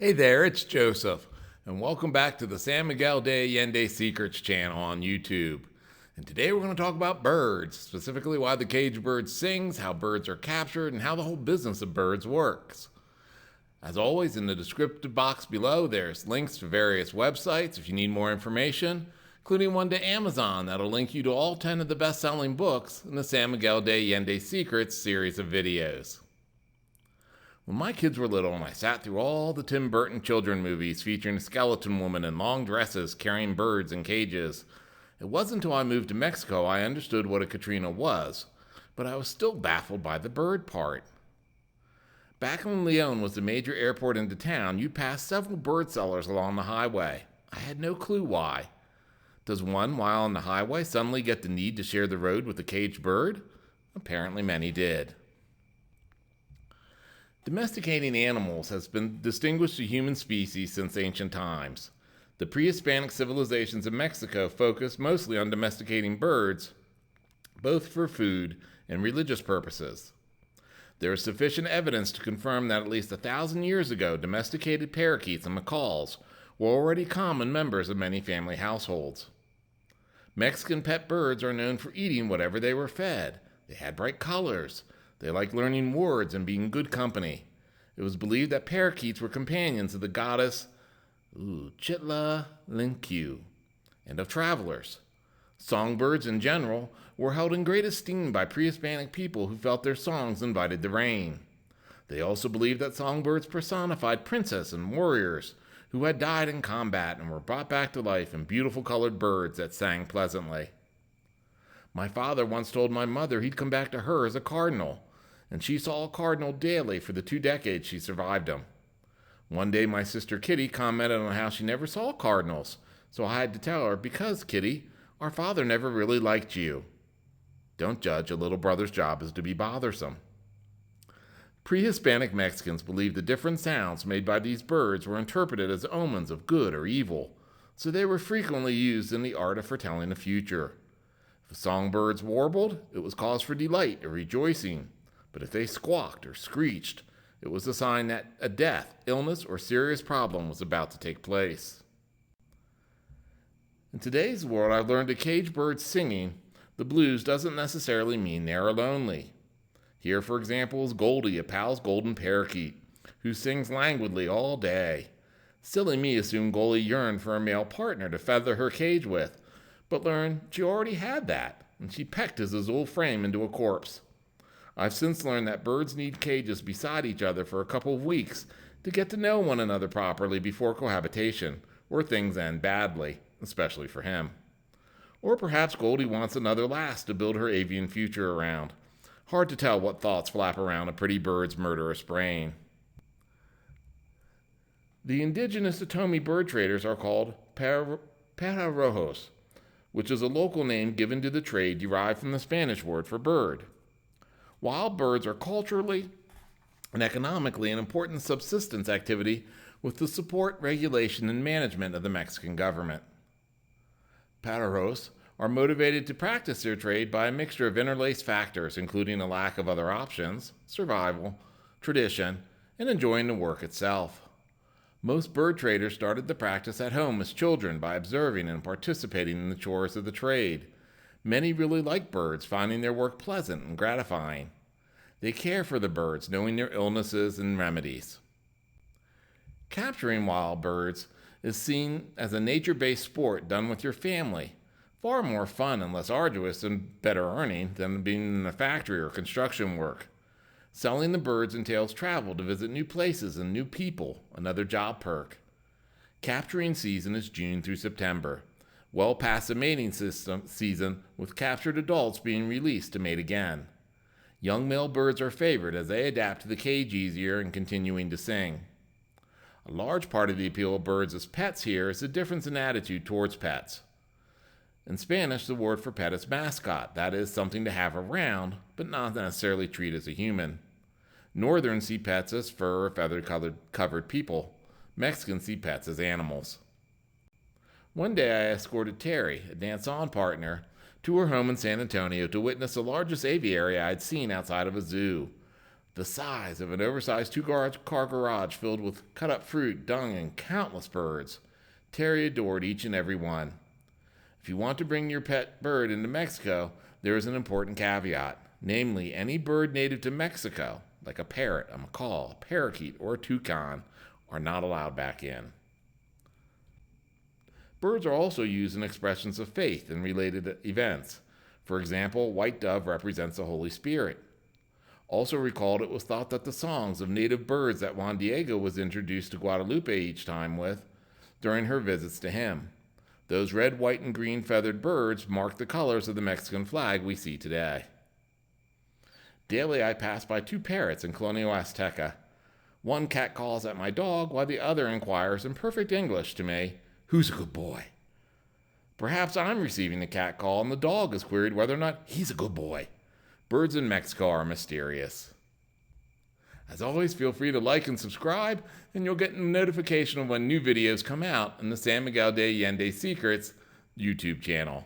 Hey there, it's Joseph, and welcome back to the San Miguel de Allende Secrets channel on YouTube. And today we're going to talk about birds, specifically why the caged bird sings, how birds are captured, and how the whole business of birds works. As always, in the descriptive box below, there's links to various websites if you need more information, including one to Amazon that'll link you to all 10 of the best-selling books in the San Miguel de Allende Secrets series of videos. When my kids were little and I sat through all the Tim Burton children movies featuring a skeleton woman in long dresses carrying birds in cages, it wasn't until I moved to Mexico I understood what a Catrina was, but I was still baffled by the bird part. Back when Leon was the major airport into town, you passed several bird sellers along the highway. I had no clue why. Does one, while on the highway, suddenly get the need to share the road with a caged bird? Apparently many did. Domesticating animals has been distinguished the human species since ancient times. The pre-Hispanic civilizations of Mexico focused mostly on domesticating birds, both for food and religious purposes. There is sufficient evidence to confirm that at least 1,000 years ago, domesticated parakeets and macaws were already common members of many family households. Mexican pet birds are known for eating whatever they were fed. They had bright colors. They liked learning words and being good company. It was believed that parakeets were companions of the goddess Chitla-Lincu and of travelers. Songbirds in general were held in great esteem by pre-Hispanic people who felt their songs invited the rain. They also believed that songbirds personified princes and warriors who had died in combat and were brought back to life in beautiful colored birds that sang pleasantly. My father once told my mother he'd come back to her as a cardinal, and she saw a cardinal daily for the 2 decades she survived him. One day my sister Kitty commented on how she never saw cardinals, so I had to tell her, because, Kitty, our father never really liked you. Don't judge, a little brother's job is to be bothersome. Pre-Hispanic Mexicans believed the different sounds made by these birds were interpreted as omens of good or evil, so they were frequently used in the art of foretelling the future. If songbirds warbled, it was cause for delight or rejoicing. But if they squawked or screeched, it was a sign that a death, illness, or serious problem was about to take place. In today's world, I've learned that caged birds singing the blues doesn't necessarily mean they are lonely. Here, for example, is Goldie, a Pal's golden parakeet, who sings languidly all day. Silly me assumed Goldie yearned for a male partner to feather her cage with, but learned she already had that, and she pecked his azul frame into a corpse. I've since learned that birds need cages beside each other for a couple of weeks to get to know one another properly before cohabitation, or things end badly, especially for him. Or perhaps Goldie wants another lass to build her avian future around. Hard to tell what thoughts flap around a pretty bird's murderous brain. The indigenous Atomi bird traders are called perrarojos, which is a local name given to the trade derived from the Spanish word for bird. Wild birds are culturally and economically an important subsistence activity with the support, regulation, and management of the Mexican government. Perreros are motivated to practice their trade by a mixture of interlaced factors, including a lack of other options, survival, tradition, and enjoying the work itself. Most bird traders started the practice at home as children by observing and participating in the chores of the trade. Many really like birds, finding their work pleasant and gratifying. They care for the birds, knowing their illnesses and remedies. Capturing wild birds is seen as a nature-based sport done with your family. Far more fun and less arduous and better earning than being in a factory or construction work. Selling the birds entails travel to visit new places and new people, another job perk. Capturing season is June through September, well past the mating season, with captured adults being released to mate again. Young male birds are favored as they adapt to the cage easier and continuing to sing. A large part of the appeal of birds as pets here is the difference in attitude towards pets. In Spanish, the word for pet is mascot, that is, something to have around, but not necessarily treat as a human. Northern see pets as fur or feather-covered people. Mexicans see pets as animals. One day I escorted Terry, a dance-on partner, to her home in San Antonio to witness the largest aviary I had seen outside of a zoo. the size of an oversized two-car garage filled with cut-up fruit, dung, and countless birds. Terry adored each and every one. If you want to bring your pet bird into Mexico, there is an important caveat, namely any bird native to Mexico, like a parrot, a macaw, a parakeet, or a toucan, are not allowed back in. Birds are also used in expressions of faith and related events. For example, white dove represents the Holy Spirit. Also recalled, it was thought that the songs of native birds that Juan Diego was introduced to Guadalupe each time with during her visits to him. Those red, white, and green feathered birds mark the colors of the Mexican flag we see today. Daily I pass by two parrots in Colonial Azteca. One cat calls at my dog, while the other inquires in perfect English to me, "Who's a good boy?" Perhaps I'm receiving the cat call and the dog is queried whether or not he's a good boy. Birds in Mexico are mysterious. As always, feel free to like and subscribe, and you'll get a notification of when new videos come out in the San Miguel de Allende Secrets YouTube channel.